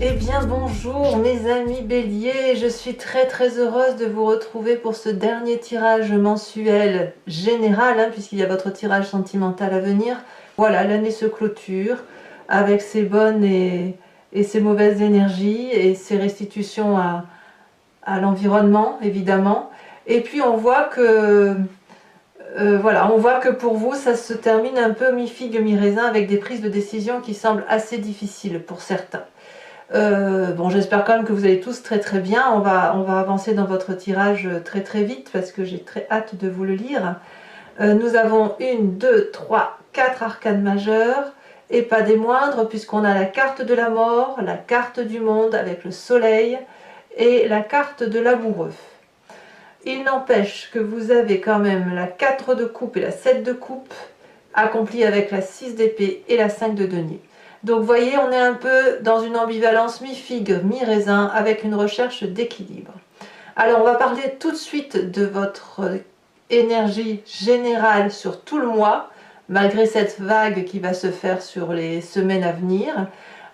Eh bien bonjour mes amis Bélier, je suis très heureuse de vous retrouver pour ce dernier tirage mensuel général, puisqu'il y a votre tirage sentimental à venir. Voilà, l'année se clôture avec ses bonnes et ses mauvaises énergies et ses restitutions à l'environnement évidemment. Et puis on voit que voilà, on voit que pour vous ça se termine un peu mi-figue mi-raisin avec des prises de décision qui semblent assez difficiles pour certains. Bon, j'espère quand même que vous allez tous très bien. On va avancer dans votre tirage très vite parce que j'ai très hâte de vous le lire. Nous avons 1, 2, 3, 4 arcanes majeures et pas des moindres puisqu'on a la carte de la mort, la carte du monde avec le soleil et la carte de l'amoureux. Il n'empêche que vous avez quand même la 4 de coupe et la 7 de coupe accomplie avec la 6 d'épée et la 5 de denier. Donc vous voyez, on est un peu dans une ambivalence mi-figue, mi-raisin, avec une recherche d'équilibre. Alors on va parler tout de suite de votre énergie générale sur tout le mois, malgré cette vague qui va se faire sur les semaines à venir,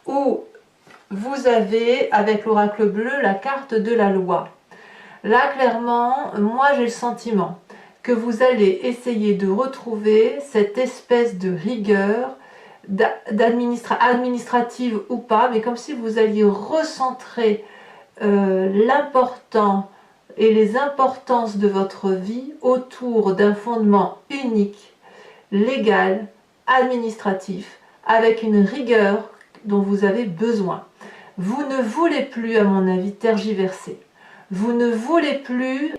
où vous avez, avec l'oracle bleu, la carte de la loi. Là, clairement, moi j'ai le sentiment que vous allez essayer de retrouver cette espèce de rigueur, administrative ou pas, mais comme si vous alliez recentrer l'important et les importances de votre vie autour d'un fondement unique, légal, administratif, avec une rigueur dont vous avez besoin. Vous ne voulez plus, à mon avis, tergiverser. Vous ne voulez plus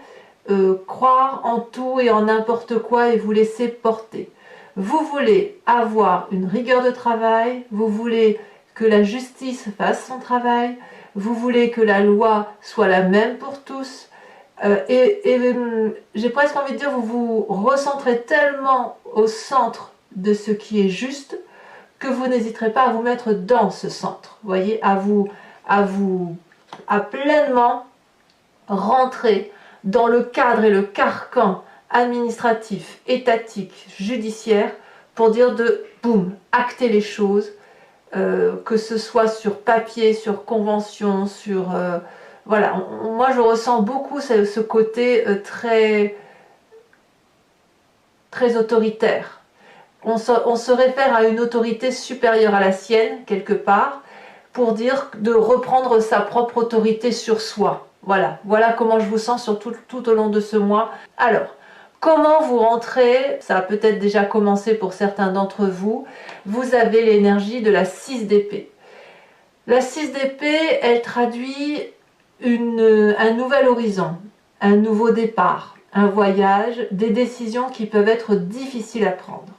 croire en tout et en n'importe quoi et vous laisser porter. Vous voulez avoir une rigueur de travail, vous voulez que la justice fasse son travail, vous voulez que la loi soit la même pour tous, j'ai presque envie de dire, vous vous recentrez tellement au centre de ce qui est juste que vous n'hésiterez pas à vous mettre dans ce centre, voyez, à pleinement rentrer dans le cadre et le carcan administratif, étatique, judiciaire, pour dire de boum, acter les choses, que ce soit sur papier, sur convention, sur voilà. Moi je ressens beaucoup ce côté très autoritaire. On se réfère à une autorité supérieure à la sienne quelque part, pour dire de reprendre sa propre autorité sur soi. Voilà comment je vous sens sur tout au long de ce mois. Alors, comment vous rentrez? Ça a peut-être déjà commencé pour certains d'entre vous. Vous avez l'énergie de la 6 d'épée. La 6 d'épée, elle traduit un nouvel horizon, un nouveau départ, un voyage, des décisions qui peuvent être difficiles à prendre.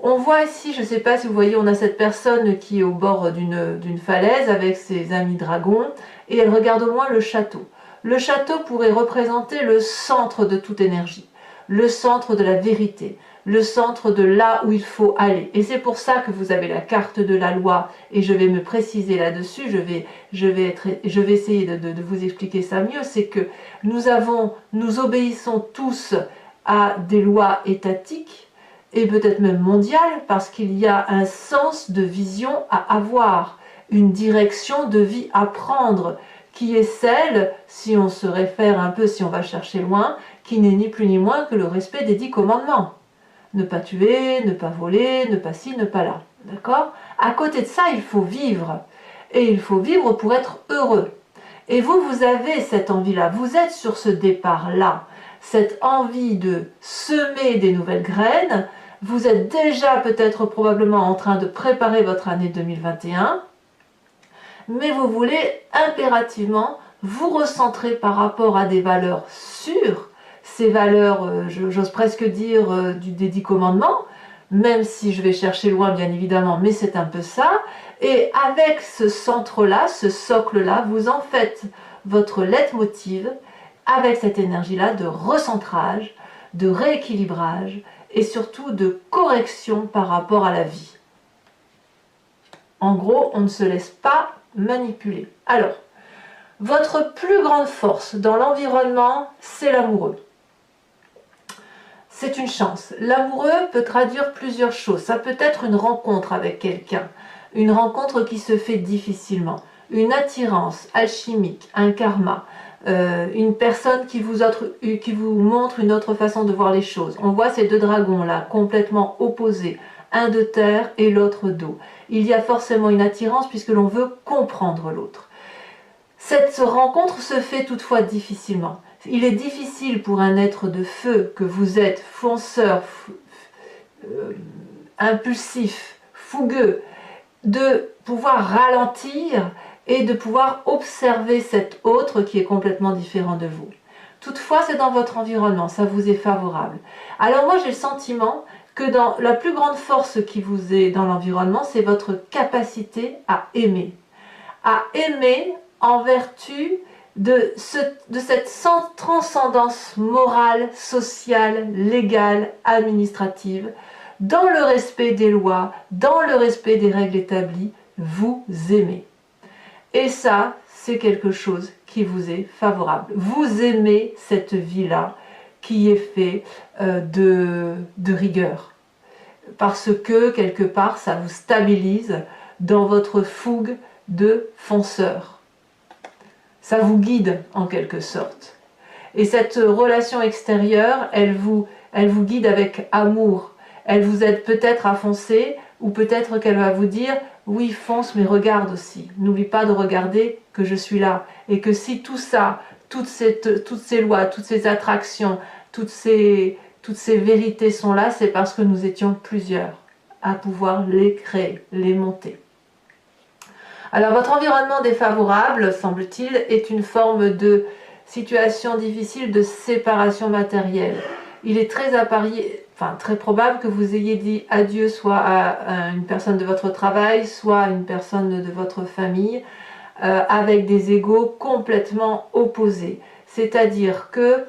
On voit ici, je ne sais pas si vous voyez, on a cette personne qui est au bord d'une falaise avec ses amis dragons et elle regarde au loin le château. Le château pourrait représenter le centre de toute énergie, le centre de la vérité, le centre de là où il faut aller. Et c'est pour ça que vous avez la carte de la loi et je vais me préciser là-dessus, je vais essayer de vous expliquer ça mieux, c'est que nous obéissons tous à des lois étatiques, et peut-être même mondiale, parce qu'il y a un sens de vision à avoir, une direction de vie à prendre, qui est celle, si on se réfère un peu, si on va chercher loin, qui n'est ni plus ni moins que le respect des 10 commandements. Ne pas tuer, ne pas voler, ne pas ci, ne pas là. D'accord? À côté de ça, il faut vivre. Et il faut vivre pour être heureux. Et vous avez cette envie-là, vous êtes sur ce départ-là, cette envie de semer des nouvelles graines. Vous êtes déjà peut-être probablement en train de préparer votre année 2021, mais vous voulez impérativement vous recentrer par rapport à des valeurs sûres, ces valeurs, j'ose presque dire, des 10 commandements, même si je vais chercher loin bien évidemment, mais c'est un peu ça. Et avec ce centre-là, ce socle-là, vous en faites votre leitmotiv avec cette énergie-là de recentrage, de rééquilibrage, et surtout de correction par rapport à la vie. En gros, on ne se laisse pas manipuler. Alors, votre plus grande force dans l'environnement, c'est l'amoureux. C'est une chance. L'amoureux peut traduire plusieurs choses. Ça peut être une rencontre avec quelqu'un, une rencontre qui se fait difficilement, une attirance alchimique, un karma, une personne qui vous montre une autre façon de voir les choses. On voit ces deux dragons là, complètement opposés, un de terre et l'autre d'eau. Il y a forcément une attirance puisque l'on veut comprendre l'autre. Cette rencontre se fait toutefois difficilement. Il est difficile pour un être de feu que vous êtes, fonceur, impulsif, fougueux, de pouvoir ralentir et de pouvoir observer cet autre qui est complètement différent de vous. Toutefois, c'est dans votre environnement, ça vous est favorable. Alors moi, j'ai le sentiment que dans la plus grande force qui vous est dans l'environnement, c'est votre capacité à aimer. À aimer en vertu de cette transcendance morale, sociale, légale, administrative, dans le respect des lois, dans le respect des règles établies, vous aimez. Et ça, c'est quelque chose qui vous est favorable. Vous aimez cette vie-là qui est faite de rigueur. Parce que, quelque part, ça vous stabilise dans votre fougue de fonceur. Ça vous guide, en quelque sorte. Et cette relation extérieure, elle vous guide avec amour. Elle vous aide peut-être à foncer, ou peut-être qu'elle va vous dire « Oui, fonce, mais regarde aussi. N'oublie pas de regarder que je suis là. » Et que si tout ça, toutes ces lois, toutes ces attractions, toutes ces vérités sont là, c'est parce que nous étions plusieurs à pouvoir les créer, les monter. Alors votre environnement défavorable, semble-t-il, est une forme de situation difficile de séparation matérielle. Il est très probable que vous ayez dit adieu soit à une personne de votre travail, soit à une personne de votre famille, avec des égos complètement opposés. C'est-à-dire que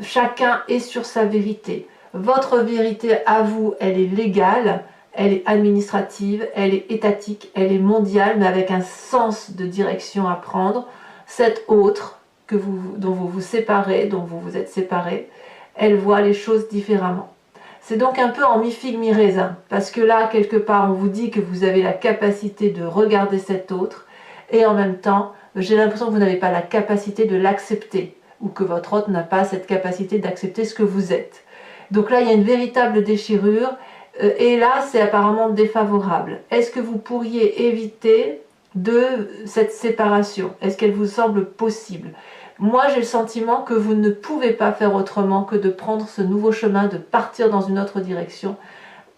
chacun est sur sa vérité. Votre vérité à vous, elle est légale, elle est administrative, elle est étatique, elle est mondiale, mais avec un sens de direction à prendre. Cette autre dont vous vous séparez, dont vous vous êtes séparés, elle voit les choses différemment. C'est donc un peu en mi-figue, mi-raisin, parce que là, quelque part, on vous dit que vous avez la capacité de regarder cet autre, et en même temps, j'ai l'impression que vous n'avez pas la capacité de l'accepter, ou que votre autre n'a pas cette capacité d'accepter ce que vous êtes. Donc là, il y a une véritable déchirure, et là, c'est apparemment défavorable. Est-ce que vous pourriez éviter cette séparation? Est-ce qu'elle vous semble possible? Moi, j'ai le sentiment que vous ne pouvez pas faire autrement que de prendre ce nouveau chemin, de partir dans une autre direction,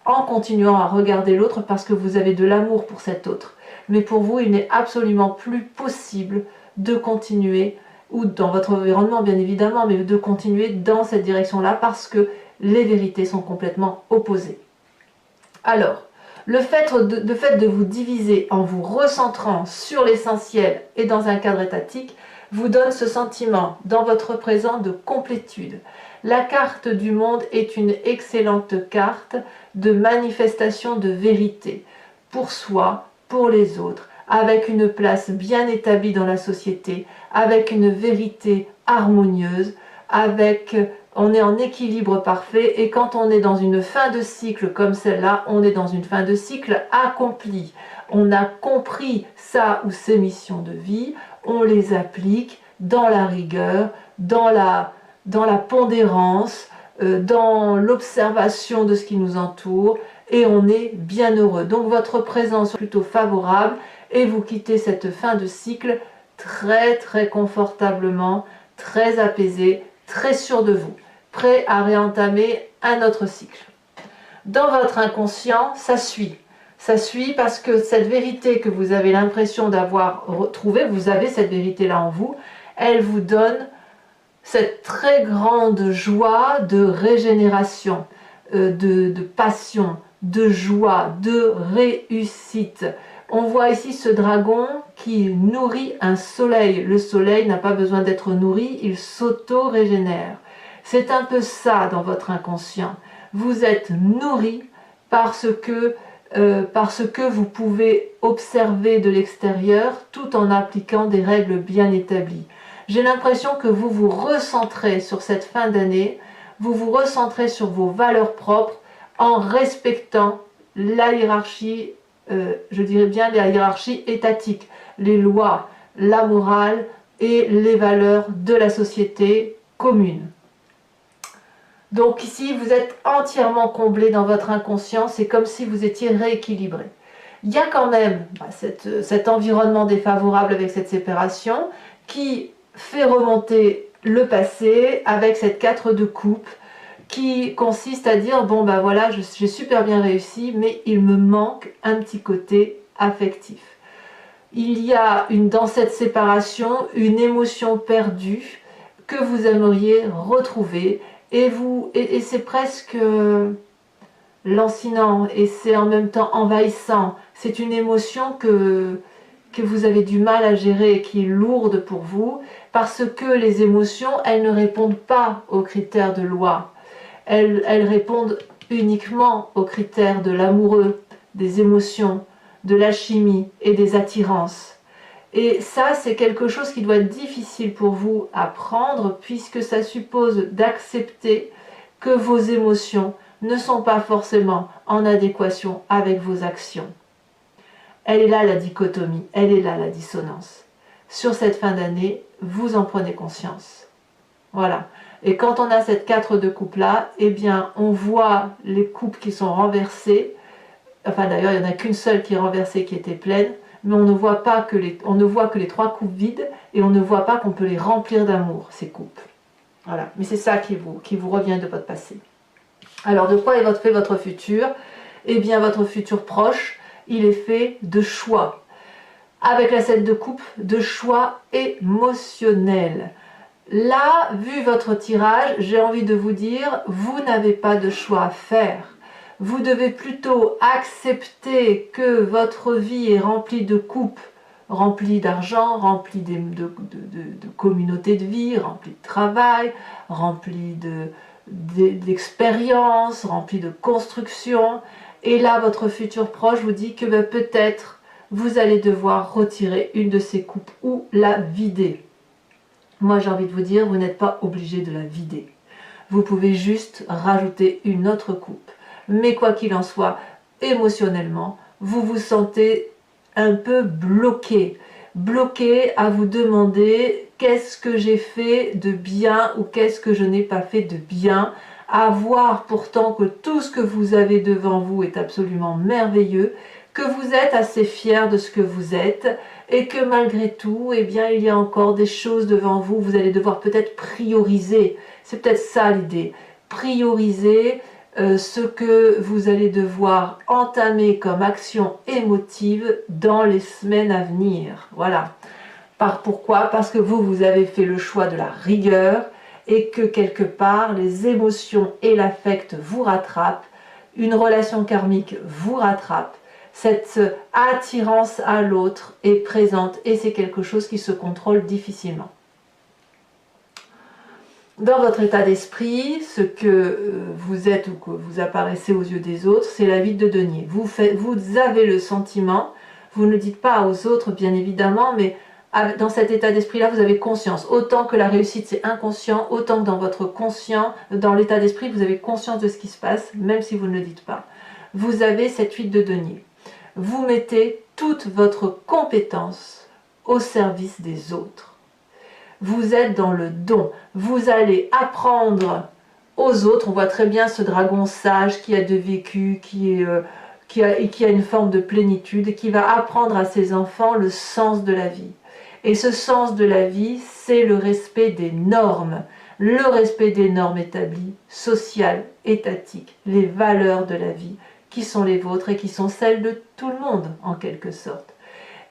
en continuant à regarder l'autre parce que vous avez de l'amour pour cet autre. Mais pour vous, il n'est absolument plus possible de continuer, ou dans votre environnement bien évidemment, mais de continuer dans cette direction-là parce que les vérités sont complètement opposées. Alors, le fait de vous diviser en vous recentrant sur l'essentiel et dans un cadre étatique vous donne ce sentiment dans votre présent de complétude. La carte du monde est une excellente carte de manifestation de vérité pour soi, pour les autres, avec une place bien établie dans la société, avec une vérité harmonieuse, on est en équilibre parfait, et quand on est dans une fin de cycle comme celle-là, on est dans une fin de cycle accomplie. On a compris sa ou ses missions de vie, on les applique dans la rigueur, dans la pondérance, dans l'observation de ce qui nous entoure, et on est bien heureux. Donc votre présence est plutôt favorable, et vous quittez cette fin de cycle très très confortablement, très apaisé, très sûr de vous, prêt à réentamer un autre cycle. Dans votre inconscient, ça suit. Ça suit parce que cette vérité que vous avez l'impression d'avoir retrouvée, vous avez cette vérité-là en vous, elle vous donne cette très grande joie de régénération, de passion, de joie, de réussite. On voit ici ce dragon qui nourrit un soleil. Le soleil n'a pas besoin d'être nourri, il s'auto-régénère. C'est un peu ça dans votre inconscient. Vous êtes nourri parce que vous pouvez observer de l'extérieur tout en appliquant des règles bien établies. J'ai l'impression que vous vous recentrez sur cette fin d'année, vous vous recentrez sur vos valeurs propres en respectant la hiérarchie je dirais bien la hiérarchie étatique, les lois, la morale et les valeurs de la société commune. Donc ici, vous êtes entièrement comblé dans votre inconscient, c'est comme si vous étiez rééquilibré. Il y a quand même cet environnement défavorable avec cette séparation qui fait remonter le passé avec cette 4 de coupe qui consiste à dire, bon ben voilà, j'ai super bien réussi, mais il me manque un petit côté affectif. Il y a dans cette séparation une émotion perdue que vous aimeriez retrouver et c'est presque lancinant et c'est en même temps envahissant. C'est une émotion que vous avez du mal à gérer, qui est lourde pour vous, parce que les émotions, elles ne répondent pas aux critères de loi. Elles répondent uniquement aux critères de l'amoureux, des émotions, de la chimie et des attirances. Et ça, c'est quelque chose qui doit être difficile pour vous à prendre, puisque ça suppose d'accepter que vos émotions ne sont pas forcément en adéquation avec vos actions. Elle est là la dichotomie, elle est là la dissonance. Sur cette fin d'année, vous en prenez conscience. Voilà. Et quand on a cette 4 de coupe là, eh bien on voit les coupes qui sont renversées. Enfin d'ailleurs, il n'y en a qu'une seule qui est renversée, qui était pleine, mais on ne voit que les 3 coupes vides et on ne voit pas qu'on peut les remplir d'amour, ces coupes. Voilà. Mais c'est ça qui vous revient de votre passé. Alors de quoi est fait votre futur? Eh bien votre futur proche, il est fait de choix. Avec la 7 de coupe, de choix émotionnels. Là, vu votre tirage, j'ai envie de vous dire, vous n'avez pas de choix à faire. Vous devez plutôt accepter que votre vie est remplie de coupes, remplie d'argent, remplie de communauté de vie, remplie de travail, remplie d'expérience, remplie de construction. Et là, votre futur proche vous dit que peut-être vous allez devoir retirer une de ces coupes ou la vider. Moi, j'ai envie de vous dire, vous n'êtes pas obligé de la vider. Vous pouvez juste rajouter une autre coupe. Mais quoi qu'il en soit, émotionnellement, vous vous sentez un peu bloqué. Bloqué à vous demander qu'est-ce que j'ai fait de bien ou qu'est-ce que je n'ai pas fait de bien. À voir pourtant que tout ce que vous avez devant vous est absolument merveilleux, que vous êtes assez fier de ce que vous êtes et que malgré tout, eh bien, il y a encore des choses devant vous. Vous allez devoir peut-être prioriser. C'est peut-être ça l'idée. Prioriser ce que vous allez devoir entamer comme action émotive dans les semaines à venir. Voilà. Pourquoi? Parce que vous avez fait le choix de la rigueur et que quelque part, les émotions et l'affect vous rattrapent, une relation karmique vous rattrape, cette attirance à l'autre est présente et c'est quelque chose qui se contrôle difficilement. Dans votre état d'esprit, ce que vous êtes ou que vous apparaissez aux yeux des autres, c'est la vie de denier. Vous avez le sentiment, vous ne le dites pas aux autres bien évidemment, mais dans cet état d'esprit-là, vous avez conscience. Autant que la réussite c'est inconscient, autant que dans votre conscient, dans l'état d'esprit, vous avez conscience de ce qui se passe, même si vous ne le dites pas. Vous avez cette 8 de denier. Vous mettez toute votre compétence au service des autres. Vous êtes dans le don. Vous allez apprendre aux autres. On voit très bien ce dragon sage qui a de vécu, qui a une forme de plénitude et qui va apprendre à ses enfants le sens de la vie. Et ce sens de la vie, c'est le respect des normes. Le respect des normes établies, sociales, étatiques, les valeurs de la vie qui sont les vôtres et qui sont celles de tout le monde en quelque sorte.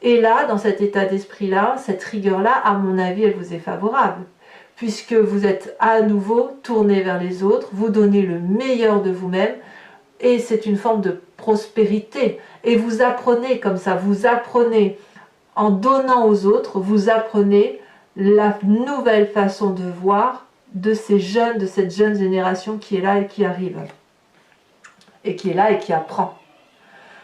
Et là, dans cet état d'esprit-là, cette rigueur-là, à mon avis, elle vous est favorable, puisque vous êtes à nouveau tourné vers les autres, vous donnez le meilleur de vous-même, et c'est une forme de prospérité. Et vous apprenez comme ça, vous apprenez, en donnant aux autres, vous apprenez la nouvelle façon de voir de ces jeunes, de cette jeune génération qui est là et qui arrive, et qui est là et qui apprend.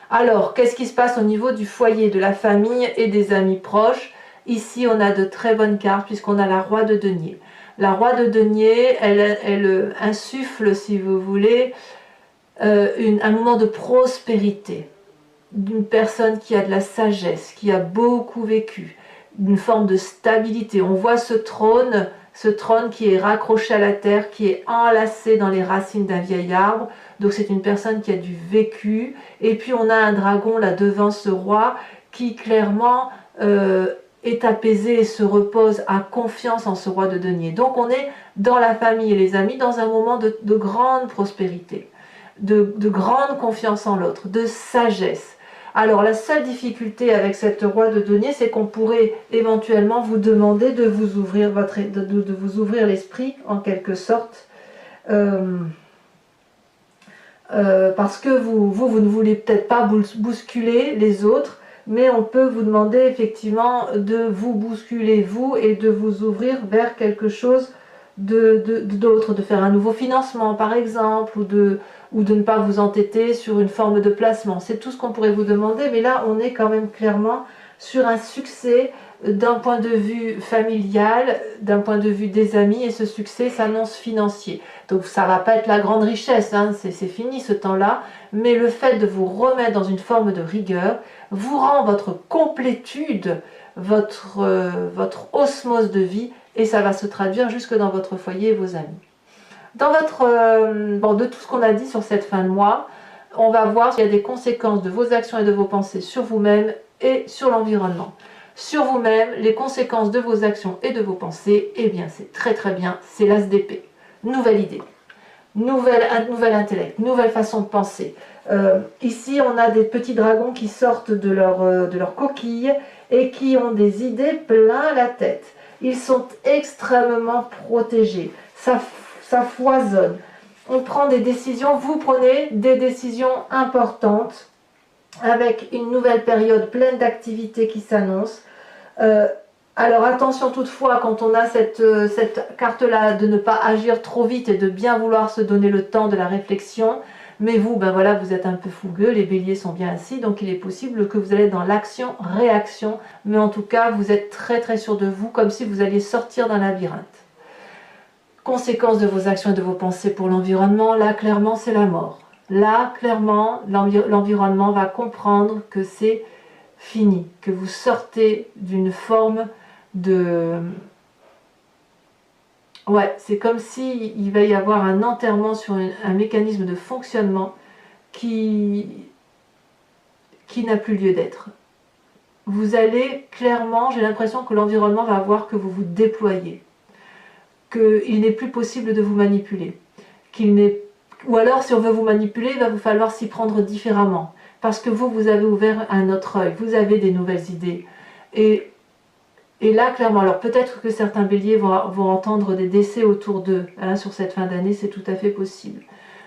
Alors, qu'est-ce qui se passe au niveau du foyer, de la famille et des amis proches? Ici, on a de très bonnes cartes puisqu'on a la roi de denier. La roi de denier, elle insuffle, si vous voulez, un moment de prospérité. d'une personne qui a de la sagesse, qui a beaucoup vécu, une forme de stabilité. On voit ce trône qui est raccroché à la terre, qui est enlacé dans les racines d'un vieil arbre. Donc c'est une personne qui a du vécu. Et puis on a un dragon là devant ce roi qui clairement est apaisé et se repose, a confiance en ce roi de denier. Donc on est dans la famille et les amis dans un moment de grande prospérité, de grande confiance en l'autre, de sagesse. Alors la seule difficulté avec cette roi de denier, c'est qu'on pourrait éventuellement vous demander de vous ouvrir de vous ouvrir l'esprit en quelque sorte, parce que vous ne voulez peut-être pas bousculer les autres, mais on peut vous demander effectivement de vous bousculer vous et de vous ouvrir vers quelque chose d'autre, de faire un nouveau financement par exemple, ou de ne pas vous entêter sur une forme de placement. C'est tout ce qu'on pourrait vous demander, mais là on est quand même clairement sur un succès d'un point de vue familial, d'un point de vue des amis, et ce succès s'annonce financier. Donc ça ne va pas être la grande richesse, hein, c'est fini ce temps-là, mais le fait de vous remettre dans une forme de rigueur vous rend votre complétude, votre osmose de vie, et ça va se traduire jusque dans votre foyer et vos amis. Dans de tout ce qu'on a dit sur cette fin de mois, on va voir s'il y a des conséquences de vos actions et de vos pensées sur vous-même et sur l'environnement. Sur vous-même, les conséquences de vos actions et de vos pensées, eh bien c'est très très bien, c'est l'as d'épée. Nouvelle idée, nouvel intellect, nouvelle façon de penser. Ici, on a des petits dragons qui sortent de leur coquille et qui ont des idées plein la tête. Ils sont extrêmement protégés. Ça foisonne. On prend des décisions, vous prenez des décisions importantes avec une nouvelle période pleine d'activités qui s'annonce. Alors attention toutefois, quand on a cette carte-là, de ne pas agir trop vite et de bien vouloir se donner le temps de la réflexion. Mais vous, ben voilà, vous êtes un peu fougueux, les béliers sont bien ainsi, donc il est possible que vous allez dans l'action-réaction. Mais en tout cas, vous êtes très très sûr de vous, comme si vous alliez sortir d'un labyrinthe. Conséquences de vos actions et de vos pensées pour l'environnement, là clairement c'est la mort. Là clairement l'environnement va comprendre que c'est fini, que vous sortez d'une forme de... Ouais, c'est comme s'il va y avoir un enterrement sur un mécanisme de fonctionnement qui n'a plus lieu d'être. Vous allez clairement, j'ai l'impression que l'environnement va voir que vous vous déployez, qu'il n'est plus possible de vous manipuler, ou alors si on veut vous manipuler, il va vous falloir s'y prendre différemment, parce que vous avez ouvert un autre œil, vous avez des nouvelles idées, et là clairement, alors peut-être que certains béliers vont entendre des décès autour d'eux, hein, sur cette fin d'année, c'est tout à fait possible,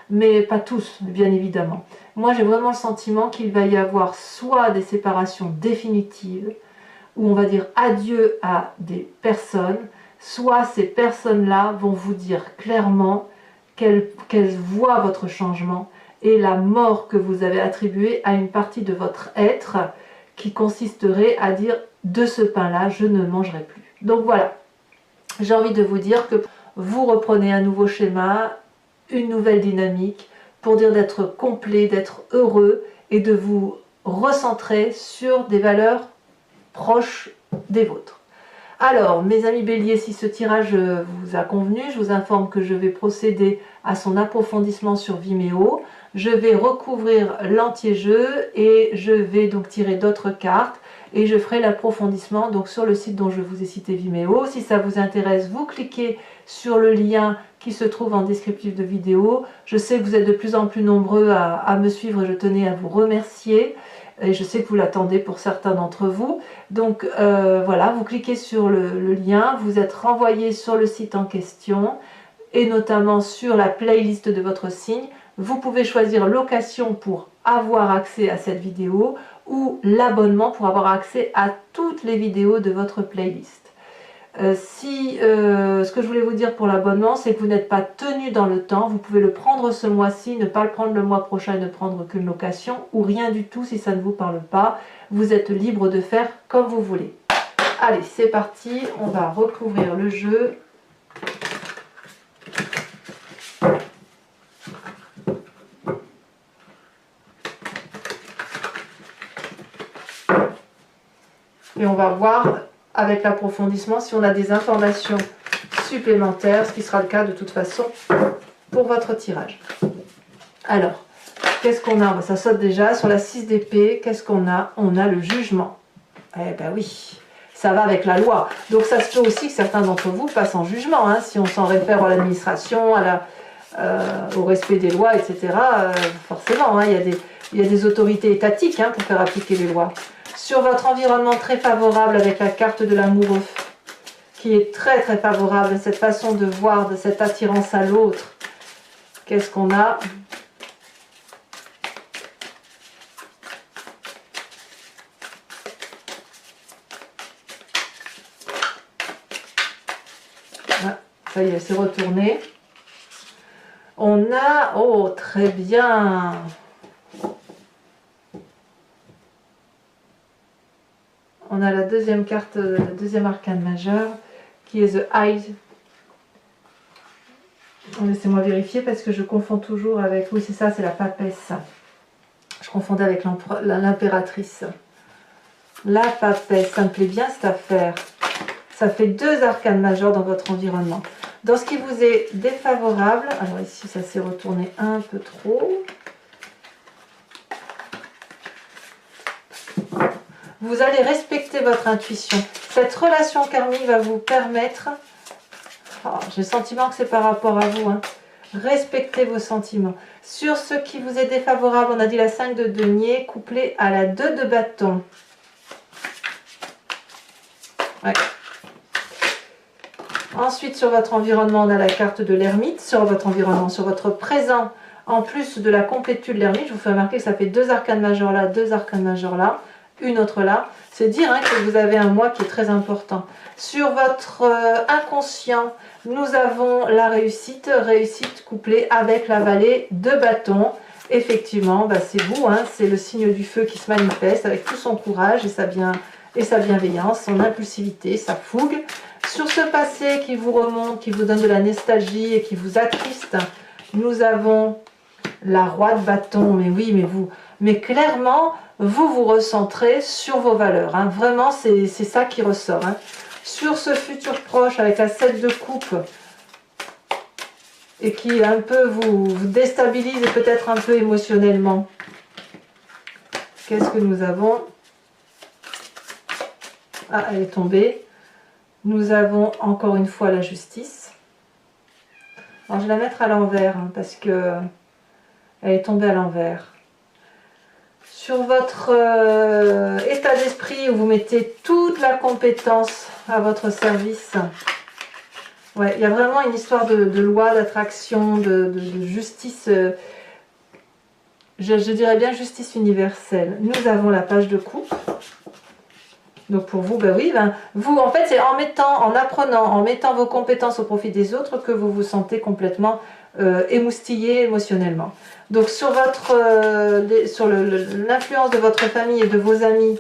mais pas tous, bien évidemment. Moi j'ai vraiment le sentiment qu'il va y avoir soit des séparations définitives, où on va dire adieu à des personnes, soit ces personnes-là vont vous dire clairement qu'elles voient votre changement et la mort que vous avez attribuée à une partie de votre être qui consisterait à dire de ce pain-là, je ne mangerai plus. Donc voilà, j'ai envie de vous dire que vous reprenez un nouveau schéma, une nouvelle dynamique pour dire d'être complet, d'être heureux et de vous recentrer sur des valeurs proches des vôtres. Alors, mes amis béliers, si ce tirage vous a convenu, je vous informe que je vais procéder à son approfondissement sur Vimeo. Je vais recouvrir l'anti-jeu et je vais donc tirer d'autres cartes et je ferai l'approfondissement donc sur le site dont je vous ai cité Vimeo. Si ça vous intéresse, vous cliquez sur le lien qui se trouve en descriptif de vidéo. Je sais que vous êtes de plus en plus nombreux à me suivre et je tenais à vous remercier. Et je sais que vous l'attendez pour certains d'entre vous. Donc voilà, vous cliquez sur le lien, vous êtes renvoyé sur le site en question et notamment sur la playlist de votre signe. Vous pouvez choisir location pour avoir accès à cette vidéo ou l'abonnement pour avoir accès à toutes les vidéos de votre playlist. Ce que je voulais vous dire pour l'abonnement, c'est que vous n'êtes pas tenu dans le temps, vous pouvez le prendre ce mois-ci, ne pas le prendre le mois prochain et ne prendre qu'une location, ou rien du tout si ça ne vous parle pas, vous êtes libre de faire comme vous voulez. Allez, c'est parti, on va recouvrir le jeu. Et on va voir avec l'approfondissement si on a des informations supplémentaires, ce qui sera le cas de toute façon pour votre tirage. Alors, qu'est-ce qu'on a? Ça saute déjà sur la 6 d'épée. Qu'est-ce qu'on a? On a le jugement. Eh ben oui, ça va avec la loi. Donc ça se peut aussi que certains d'entre vous passent en jugement, hein, si on s'en réfère à l'administration, au respect des lois, etc. Forcément, hein, il y a des autorités étatiques, hein, pour faire appliquer les lois. Sur votre environnement très favorable avec la carte de l'amoureux, qui est très très favorable, cette façon de voir, de cette attirance à l'autre. Qu'est-ce qu'on a? Ah, ça y est, c'est retourné. On a... Oh, très bien. On a la deuxième carte, le deuxième arcane majeur, qui est The Eye. Laissez-moi vérifier parce que je confonds toujours avec... Oui, c'est ça, c'est la papesse. Je confondais avec l'impératrice. La papesse, ça me plaît bien cette affaire. Ça fait 2 arcanes majeurs dans votre environnement. Dans ce qui vous est défavorable, alors ici ça s'est retourné un peu trop. Vous allez respecter votre intuition. Cette relation karmique va vous permettre... Oh, j'ai le sentiment que c'est par rapport à vous. Hein. Respectez vos sentiments. Sur ce qui vous est défavorable, on a dit la 5 de denier couplée à la 2 de bâton. Ouais. Ensuite, sur votre environnement, on a la carte de l'ermite. Sur votre environnement, sur votre présent, en plus de la complétude de l'ermite, je vous fais remarquer que ça fait 2 arcanes majeurs là, 2 arcanes majeurs là, une autre là. C'est dire, hein, que vous avez un mois qui est très important. Sur votre inconscient, nous avons la réussite, réussite couplée avec la vallée de bâton. Effectivement, bah c'est vous, hein, c'est le signe du feu qui se manifeste avec tout son courage et sa bienveillance, son impulsivité, sa fougue. Sur ce passé qui vous remonte, qui vous donne de la nostalgie et qui vous attriste, nous avons la roi de bâton. Mais oui, mais clairement, vous vous recentrez sur vos valeurs. Hein. Vraiment, c'est ça qui ressort. Hein. Sur ce futur proche avec la 7 de coupe et qui un peu vous déstabilise et peut-être un peu émotionnellement. Qu'est-ce que nous avons? Ah, elle est tombée. Nous avons encore une fois la justice. Alors je vais la mettre à l'envers, hein, parce que elle est tombée à l'envers. Sur votre état d'esprit où vous mettez toute la compétence à votre service, ouais, il y a vraiment une histoire de loi, d'attraction, de justice, je dirais bien justice universelle. Nous avons la page de coupe. Donc pour vous, ben oui, vous, en fait, c'est en apprenant, en mettant vos compétences au profit des autres que vous vous sentez complètement émoustillé émotionnellement. Donc sur l'influence de votre famille et de vos amis,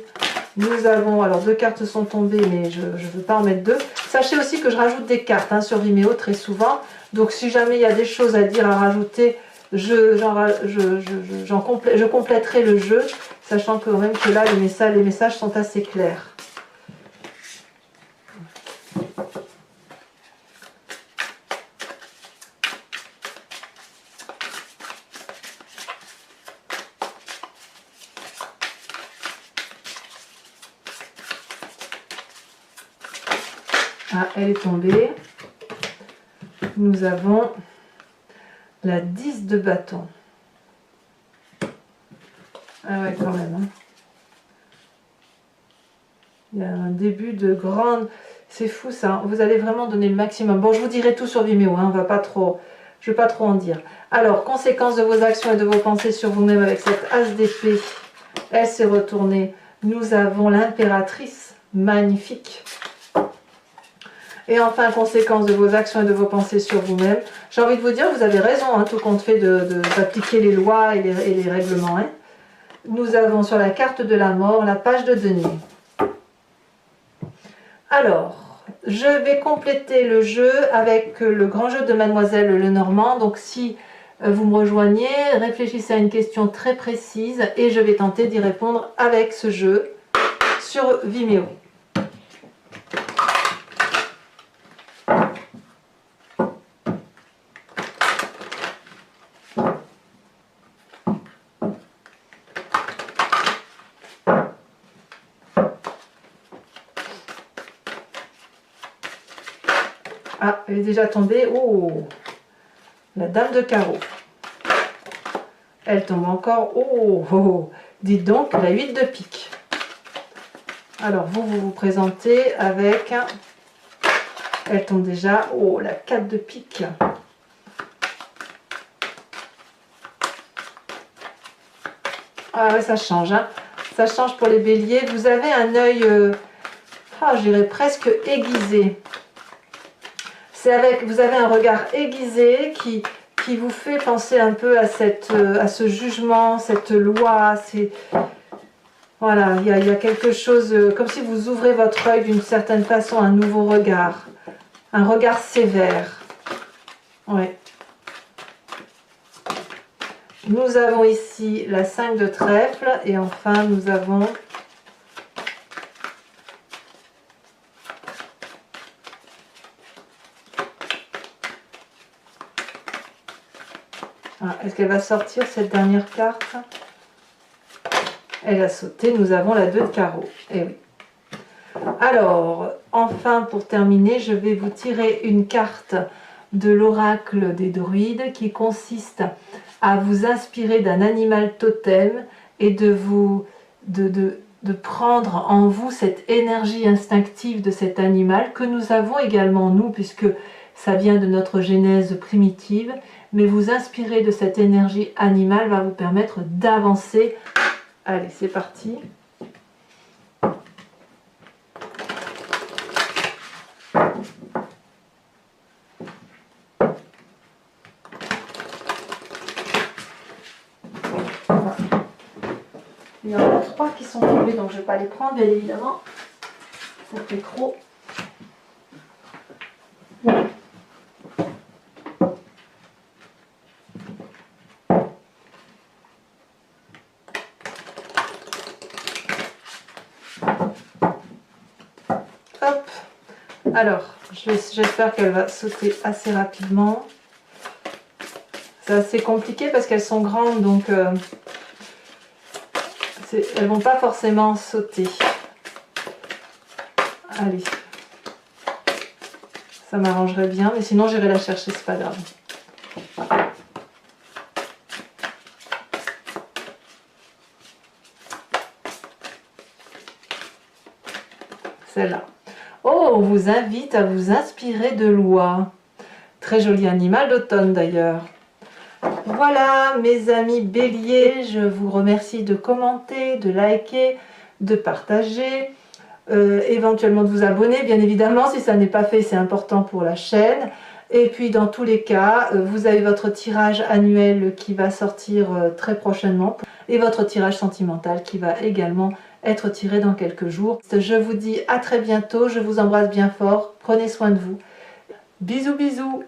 nous avons, alors 2 cartes sont tombées, mais je ne veux pas en mettre 2. Sachez aussi que je rajoute des cartes, hein, sur Vimeo très souvent. Donc si jamais il y a des choses à dire, à rajouter, je compléterai le jeu, sachant quand même que là, les messages sont assez clairs. Ah, elle est tombée. Nous avons la 10 de bâton. Ah ouais, quand même. Hein. Il y a un début de grande... C'est fou ça, hein. Vous allez vraiment donner le maximum. Bon, je vous dirai tout sur Vimeo, hein. Je ne vais pas trop en dire. Alors, conséquences de vos actions et de vos pensées sur vous-même avec cette as d'épée. Elle s'est retournée. Nous avons l'impératrice. Magnifique. Et enfin, conséquence de vos actions et de vos pensées sur vous-même. J'ai envie de vous dire, vous avez raison, hein, tout compte fait d'appliquer les lois et les règlements. Hein. Nous avons sur la carte de la mort la page de denier. Alors, je vais compléter le jeu avec le grand jeu de Mademoiselle Lenormand. Donc si vous me rejoignez, réfléchissez à une question très précise et je vais tenter d'y répondre avec ce jeu sur Vimeo. Ah, elle est déjà tombée. Oh, la dame de carreau. Elle tombe encore. Oh, oh, oh. Dites donc, la 8 de pique. Alors, vous vous présentez avec... Elle tombe déjà. Oh, la 4 de pique. Ah ouais, ça change. Hein. Ça change pour les béliers. Vous avez un œil, je dirais presque aiguisé. C'est avec, vous avez un regard aiguisé qui vous fait penser un peu à, à ce jugement, cette loi. Voilà, il y a quelque chose, comme si vous ouvrez votre œil d'une certaine façon, un nouveau regard. Un regard sévère. Ouais. Nous avons ici la 5 de trèfle et enfin nous avons est-ce qu'elle va sortir cette dernière carte? Elle a sauté, nous avons la 2 de carreau. Eh oui. Alors, enfin pour terminer, je vais vous tirer une carte de l'oracle des druides qui consiste à vous inspirer d'un animal totem et de prendre en vous cette énergie instinctive de cet animal que nous avons également nous, puisque ça vient de notre genèse primitive, mais vous inspirer de cette énergie animale va vous permettre d'avancer. Allez, c'est parti. Il y en a 3 qui sont tombés, donc je ne vais pas les prendre, bien évidemment. Ça fait trop. Hop. Alors, j'espère qu'elle va sauter assez rapidement. C'est assez compliqué parce qu'elles sont grandes, donc elles vont pas forcément sauter. Allez. Ça m'arrangerait bien, mais sinon j'irai la chercher, c'est pas grave. Celle-là. Oh, on vous invite à vous inspirer de l'oie. Très joli animal d'automne d'ailleurs. Voilà mes amis béliers, je vous remercie de commenter, de liker, de partager, éventuellement de vous abonner, bien évidemment, si ça n'est pas fait, c'est important pour la chaîne. Et puis dans tous les cas, vous avez votre tirage annuel qui va sortir très prochainement et votre tirage sentimental qui va également être tiré dans quelques jours. Je vous dis à très bientôt, je vous embrasse bien fort, prenez soin de vous. Bisous bisous.